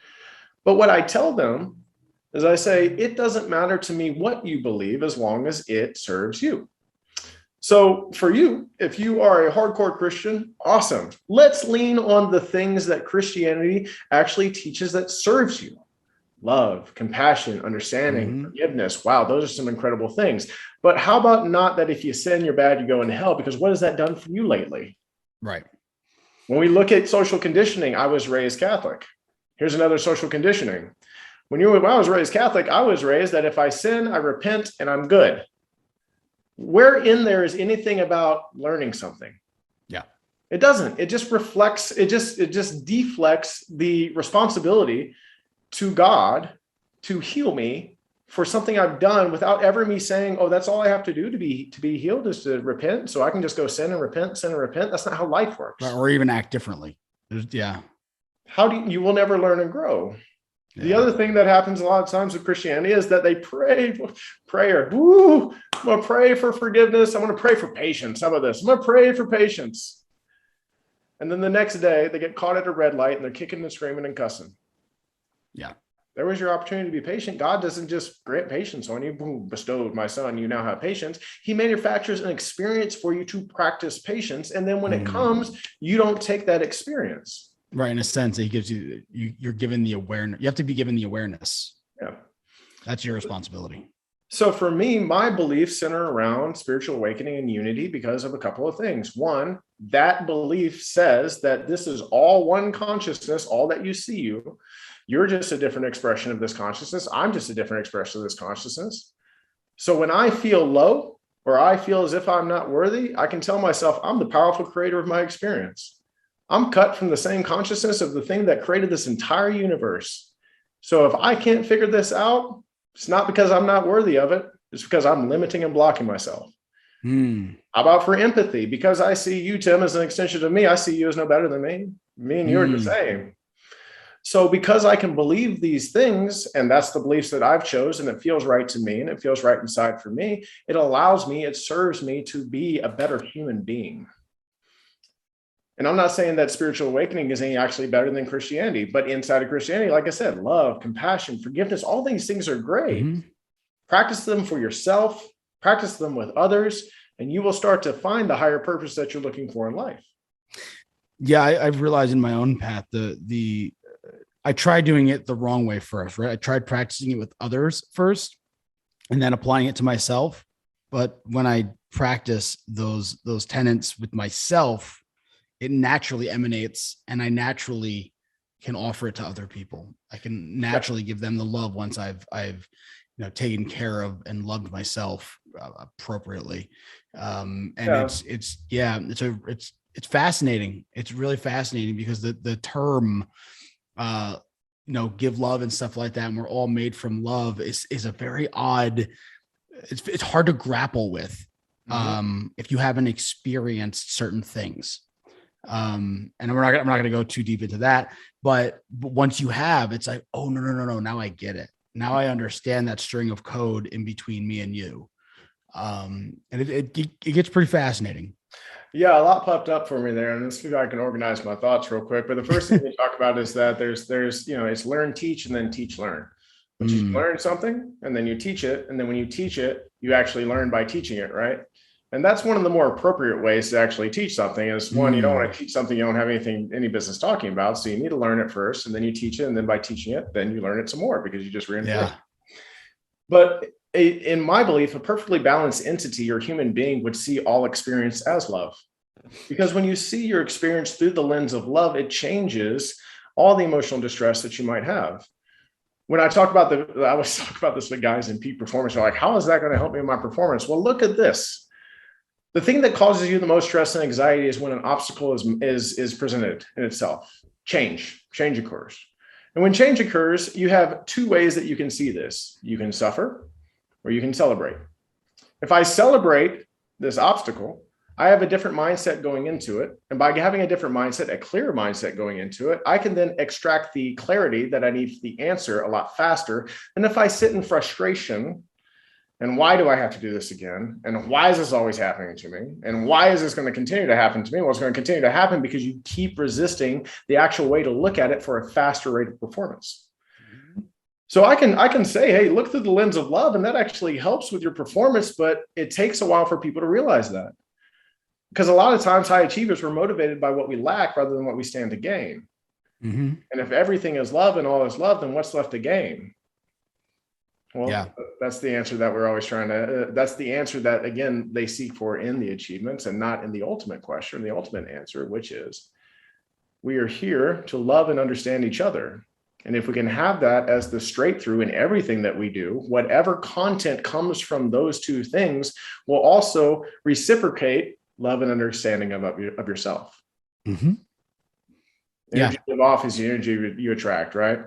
But what I tell them is I say, it doesn't matter to me what you believe as long as it serves you. So for you, if you are a hardcore Christian, awesome. Let's lean on the things that Christianity actually teaches that serves you. Love, compassion, understanding, forgiveness. Wow, those are some incredible things. But how about not that if you sin, you're bad, you go into hell? Because what has that done for you lately? Right. When we look at social conditioning, I was raised Catholic. Here's another social conditioning. When I was raised Catholic, I was raised that if I sin, I repent and I'm good. Where in there is anything about learning something? Yeah. It doesn't. It just reflects, it just deflects the responsibility to God to heal me for something I've done without ever me saying, oh, that's all I have to do to be healed is to repent. So I can just go sin and repent, sin and repent. That's not how life works. Or even act differently. How do you will never learn and grow. The other thing that happens a lot of times with Christianity is that they prayer. Woo, I'm going to pray for forgiveness. I'm going to pray for patience. How about this? I'm going to pray for patience. And then the next day they get caught at a red light and they're kicking and screaming and cussing. Yeah. There was your opportunity to be patient. God doesn't just grant patience on you. Boom, bestowed, my son, you now have patience. He manufactures an experience for you to practice patience. And then when it comes, you don't take that experience. Right. In a sense, he gives you're given the awareness. You have to be given the awareness. Yeah. That's your responsibility. So for me, my beliefs center around spiritual awakening and unity because of a couple of things. One, that belief says that this is all one consciousness, all that you see you. You're just a different expression of this consciousness. I'm just a different expression of this consciousness. So when I feel low or I feel as if I'm not worthy, I can tell myself I'm the powerful creator of my experience. I'm cut from the same consciousness of the thing that created this entire universe. So if I can't figure this out, it's not because I'm not worthy of it. It's because I'm limiting and blocking myself. How about for empathy? Because I see you, Tim, as an extension of me, I see you as no better than me. Me and you are the same. So because I can believe these things, and that's the beliefs that I've chosen, it feels right to me and it feels right inside for me, it allows me, it serves me to be a better human being. And I'm not saying that spiritual awakening is any actually better than Christianity, but inside of Christianity, like I said, love, compassion, forgiveness, all these things are great. Practice them for yourself, practice them with others, and you will start to find the higher purpose that you're looking for in life. Yeah, I've realized in my own path, I tried doing it the wrong way first, right? I tried practicing it with others first and then applying it to myself. But when I practice those tenets with myself, it naturally emanates and I naturally can offer it to other people. I can naturally give them the love once I've taken care of and loved myself appropriately. It's fascinating. It's really fascinating because the term, give love and stuff like that, and we're all made from love is a very odd, it's hard to grapple with if you haven't experienced certain things. And I'm not going to go too deep into that, but once you have, it's like, oh, no. Now I get it. Now I understand that string of code in between me and you. And it gets pretty fascinating. Yeah, a lot popped up for me there, and let's see if I can organize my thoughts real quick. But the first thing we talk about is that there's it's learn, teach, and then teach, learn. But you learn something, and then you teach it, and then when you teach it, you actually learn by teaching it, right? And that's one of the more appropriate ways to actually teach something. Is one, you don't want to teach something you don't have any business talking about, so you need to learn it first, and then you teach it, and then by teaching it, then you learn it some more because you just reinforce it. But in my belief, a perfectly balanced entity or human being would see all experience as love. Because when you see your experience through the lens of love, it changes all the emotional distress that you might have. When I talk about I always talk about this with guys in peak performance. They're like, how is that going to help me in my performance? Well, look at this. The thing that causes you the most stress and anxiety is when an obstacle is presented in itself. Change occurs. And when change occurs, you have two ways that you can see this. You can suffer or you can celebrate. If I celebrate this obstacle, I have a different mindset going into it. And by having a different mindset, a clear mindset going into it, I can then extract the clarity that I need for the answer a lot faster than if I sit in frustration. And why do I have to do this again? And why is this always happening to me? And why is this going to continue to happen to me? Well, it's going to continue to happen because you keep resisting the actual way to look at it for a faster rate of performance. So I can say, hey, look through the lens of love, and that actually helps with your performance, but it takes a while for people to realize that. Because a lot of times high achievers were motivated by what we lack rather than what we stand to gain. Mm-hmm. And if everything is love and all is love, then what's left to gain? Well, Yeah. that's the answer that we're always trying to, that's the answer that, again, they seek for in the achievements and not in the ultimate question, the ultimate answer, which is we are here to love and understand each other. And if we can have that as the straight through in everything that we do, whatever content comes from those two things will also reciprocate love and understanding of yourself. Mm-hmm. Energy you give off is the energy you attract, right?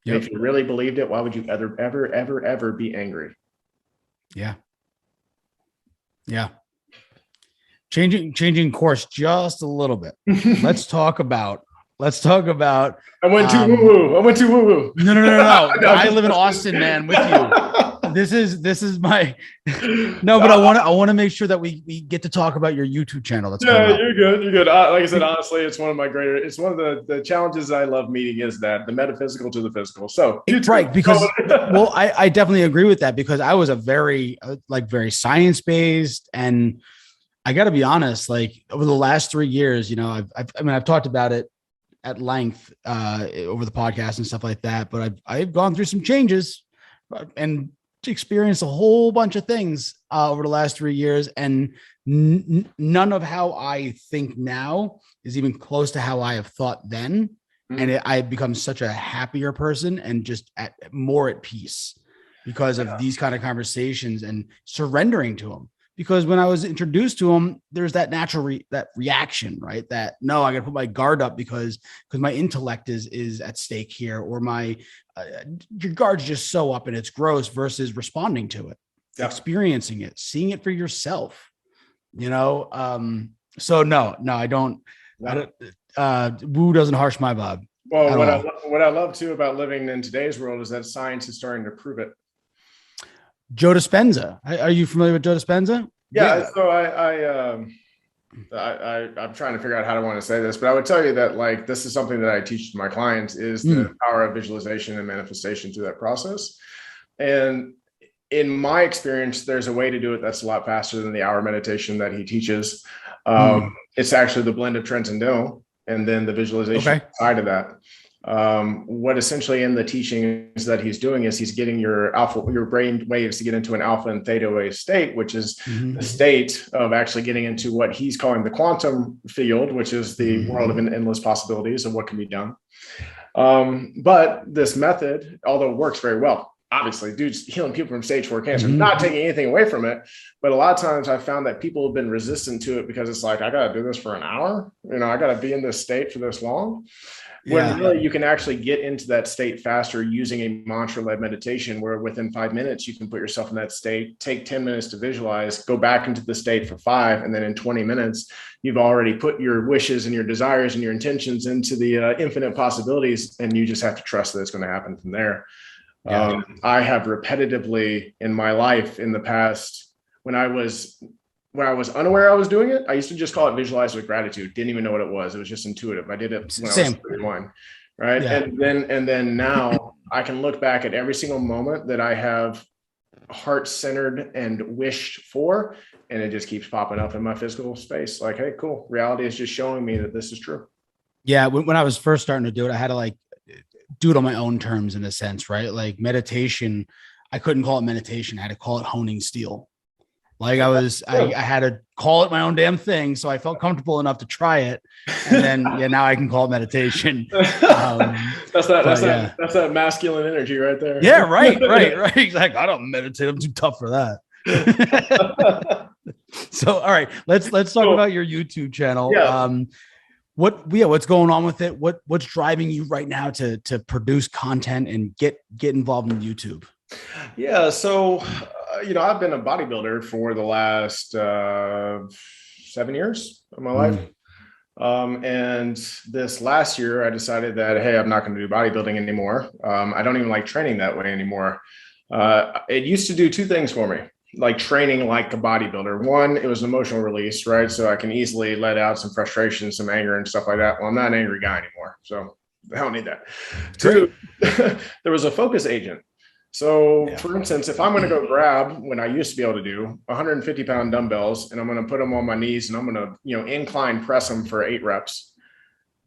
Yep. And if you really believed it, why would you ever be angry? Yeah. Yeah. Changing course just a little bit. Let's talk about. I went too woo-woo. No. I live in Austin, man, with you. This is my no, but I want to make sure that we get to talk about your YouTube channel. That's you're good. You're good. Like I said, honestly, it's one of my greater. It's one of the challenges I love meeting is that the metaphysical to the physical. So right, because well, I definitely agree with that because I was a very very science based, and I got to be honest, like over the last 3 years, I've talked about it at length over the podcast and stuff like that, but I've gone through some changes and experienced a whole bunch of things over the last 3 years, and none of how I think now is even close to how I have thought then. Mm-hmm. And I've become such a happier person and just more at peace because of these kind of conversations and surrendering to them. Because when I was introduced to him, there's that natural that reaction, right? That no, I got to put my guard up because my intellect is at stake here, or my your guard's just so up and it's gross versus responding to it, experiencing it, seeing it for yourself. So no, I don't. Woo doesn't harsh my vibe. Well, what I love too about living in today's world is that science is starting to prove it. Joe Dispenza. Are you familiar with Joe Dispenza? Yeah. So I'm trying to figure out how I want to say this, but I would tell you that like this is something that I teach to my clients is the power of visualization and manifestation through that process. And in my experience, there's a way to do it that's a lot faster than the hour meditation that he teaches. It's actually the blend of transcendental and then the visualization side of that. What essentially in the teachings that he's doing is he's getting your brain waves to get into an alpha and theta wave state, which is the state of actually getting into what he's calling the quantum field, which is the world of endless possibilities of what can be done. But this method, although it works very well, obviously, dude's healing people from stage 4 cancer, not taking anything away from it. But a lot of times I found that people have been resistant to it because it's like, I got to do this for an hour. I got to be in this state for this long. When really you can actually get into that state faster using a mantra-led meditation where within 5 minutes, you can put yourself in that state, take 10 minutes to visualize, go back into the state for 5. And then in 20 minutes, you've already put your wishes and your desires and your intentions into the infinite possibilities. And you just have to trust that it's going to happen from there. I have repetitively in my life in the past, when I was unaware I was doing it, I used to just call it visualize with gratitude. Didn't even know what it was. It was just intuitive. I did it when I was 31, right? Yeah. And then now I can look back at every single moment that I have heart-centered and wished for, and it just keeps popping up in my physical space. Like, hey, cool. Reality is just showing me that this is true. Yeah. When I was first starting to do it, I had to do it on my own terms in a sense, right? Like meditation, I couldn't call it meditation. I had to call it honing steel. Like I had to call it my own damn thing. So I felt comfortable enough to try it. And then, now I can call it meditation. That's that masculine energy right there. Yeah. Right. Exactly. I don't meditate. I'm too tough for that. So, all right, let's talk about your YouTube channel. Yeah. What's going on with it? What's driving you right now to produce content and get involved in YouTube? Yeah. So, I've been a bodybuilder for the last 7 years of my life. And this last year I decided that, hey, I'm not going to do bodybuilding anymore. I don't even like training that way anymore. It used to do 2 things for me, like training like a bodybuilder. One, it was emotional release, right? So I can easily let out some frustration, some anger and stuff like that. Well, I'm not an angry guy anymore. So I don't need that. 2, there was a focus agent. So Yeah. for instance, if I'm going to go grab, when I used to be able to do 150-pound dumbbells, and I'm going to put them on my knees and I'm going to, incline press them for 8 reps,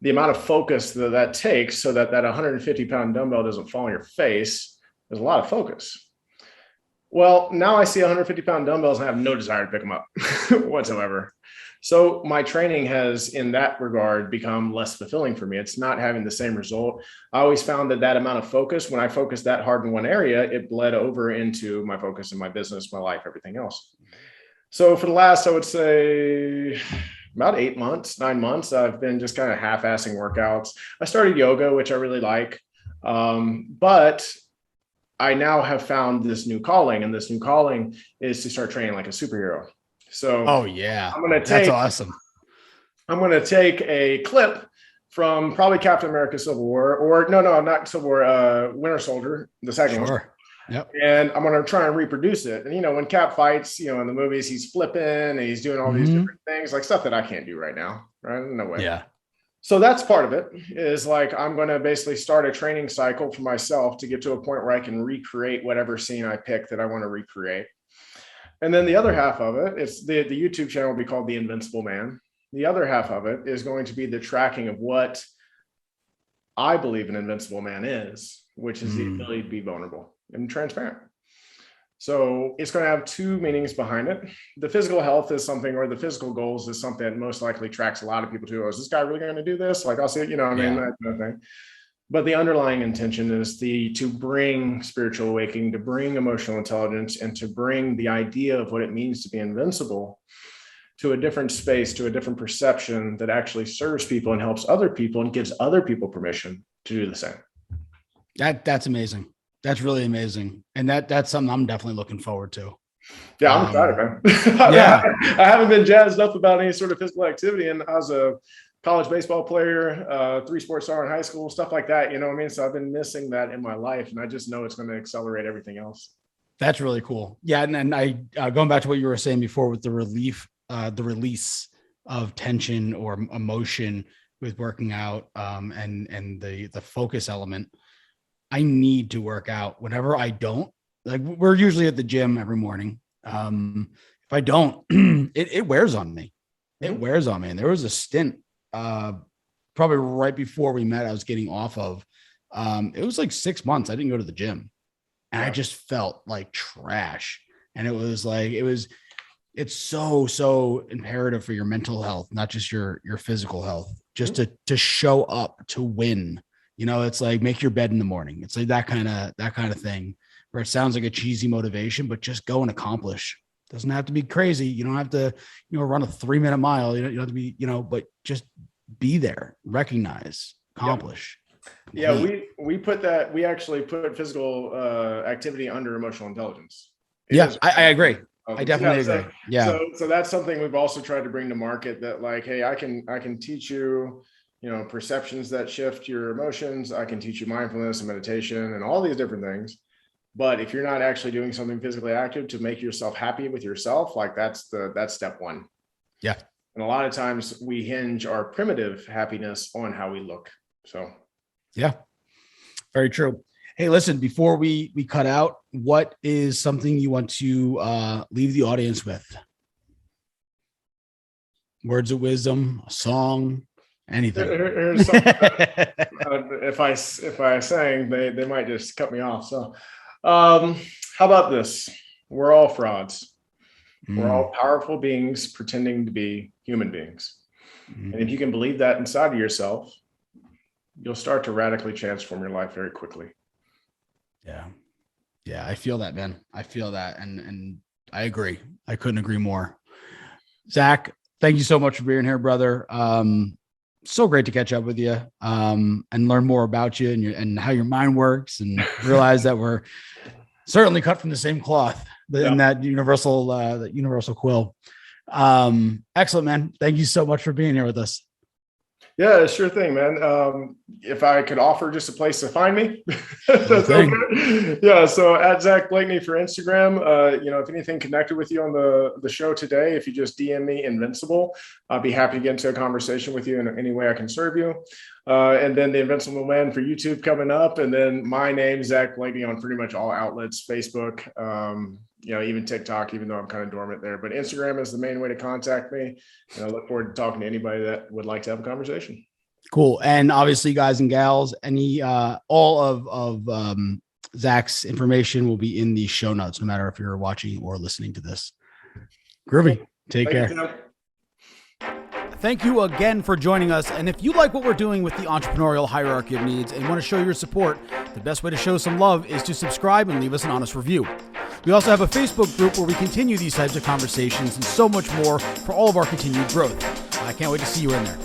the amount of focus that takes so that 150-pound dumbbell doesn't fall on your face, there's a lot of focus. Well, now I see 150-pound dumbbells and I have no desire to pick them up whatsoever. So my training has, in that regard, become less fulfilling for me. It's not having the same result. I always found that amount of focus, when I focused that hard in one area, it bled over into my focus in my business, my life, everything else. So for the last, I would say, about 8 months, 9 months, I've been just kind of half-assing workouts. I started yoga, which I really like. But I now have found this new calling, and this new calling is to start training like a superhero. So, oh yeah, that's awesome. I'm going to take a clip from probably Captain America Civil War, or no, not Civil War, Winter Soldier, the second one. Yep. And I'm going to try and reproduce it. And, when Cap fights, in the movies, he's flipping and he's doing all these different things, like stuff that I can't do right now. Right? No way. Yeah. So that's part of it, is like, I'm going to basically start a training cycle for myself to get to a point where I can recreate whatever scene I pick that I want to recreate. And then the other half of it, it's the YouTube channel will be called The Invincible Man. The other half of it is going to be the tracking of what I believe an invincible man is, which is the ability to be vulnerable and transparent. So it's going to have 2 meanings behind it. The physical health is something, or the physical goals is something that most likely tracks a lot of people to, is this guy really going to do this? Like, I'll see it, that kind of thing. But the underlying intention is to bring spiritual awakening, to bring emotional intelligence, and to bring the idea of what it means to be invincible to a different space, to a different perception that actually serves people and helps other people and gives other people permission to do the same. That's amazing. That's really amazing. And that's something I'm definitely looking forward to. Yeah, I'm excited, man. Yeah. I haven't been jazzed up about any sort of physical activity. And I was a college baseball player, 3-sport star in high school, stuff like that. You know what I mean? So I've been missing that in my life, and I just know it's going to accelerate everything else. That's really cool. Yeah. And I, going back to what you were saying before with the release of tension or emotion with working out, and the focus element, I need to work out. Whenever I don't, like, we're usually at the gym every morning. If I don't, it wears on me. It wears on me. And there was a stint, probably right before we met, I was getting off of, it was like 6 months. I didn't go to the gym, and I just felt like trash. And it was like, it's so imperative for your mental health, not just your physical health, just to show up, to win. It's like, make your bed in the morning. It's like that kind of thing, where it sounds like a cheesy motivation, but just go and accomplish. Doesn't have to be crazy. You don't have to, run a 3-minute mile. You don't have to be, but just be there, recognize, accomplish. Yeah. We actually put physical activity under emotional intelligence. I agree. I definitely agree. Yeah. So that's something we've also tried to bring to market, that like, hey, I can teach you, perceptions that shift your emotions. I can teach you mindfulness and meditation and all these different things. But if you're not actually doing something physically active to make yourself happy with yourself, like that's step one. Yeah. And a lot of times we hinge our primitive happiness on how we look. So, yeah, very true. Hey, listen, before we cut out, what is something you want to leave the audience with? Words of wisdom, a song, anything. Here's something. If I sang, they might just cut me off. So, how about this? We're all frauds. We're all powerful beings pretending to be human beings. And if you can believe that inside of yourself, you'll start to radically transform your life very quickly. Yeah. Yeah. I feel that, man. I feel that. And I agree. I couldn't agree more. Zach, thank you so much for being here, brother. So great to catch up with you, and learn more about you and how your mind works, and realize that we're certainly cut from the same cloth in that universal quill. Excellent, man. Thank you so much for being here with us. Yeah, sure thing, man. If I could offer just a place to find me, that's okay. Yeah. So at Zach Blakeney for Instagram, if anything connected with you on the show today, if you just DM me Invincible, I'll be happy to get into a conversation with you in any way I can serve you. And then the Invincible Man for YouTube coming up. And then my name, Zach Blakeney, on pretty much all outlets, Facebook, even TikTok, even though I'm kind of dormant there. But Instagram is the main way to contact me. And I look forward to talking to anybody that would like to have a conversation. Cool. And obviously, guys and gals, all of Zach's information will be in the show notes, no matter if you're watching or listening to this. Groovy. Take care. Thank you again for joining us. And if you like what we're doing with the entrepreneurial hierarchy of needs and want to show your support, the best way to show some love is to subscribe and leave us an honest review. We also have a Facebook group where we continue these types of conversations and so much more for all of our continued growth. I can't wait to see you in there.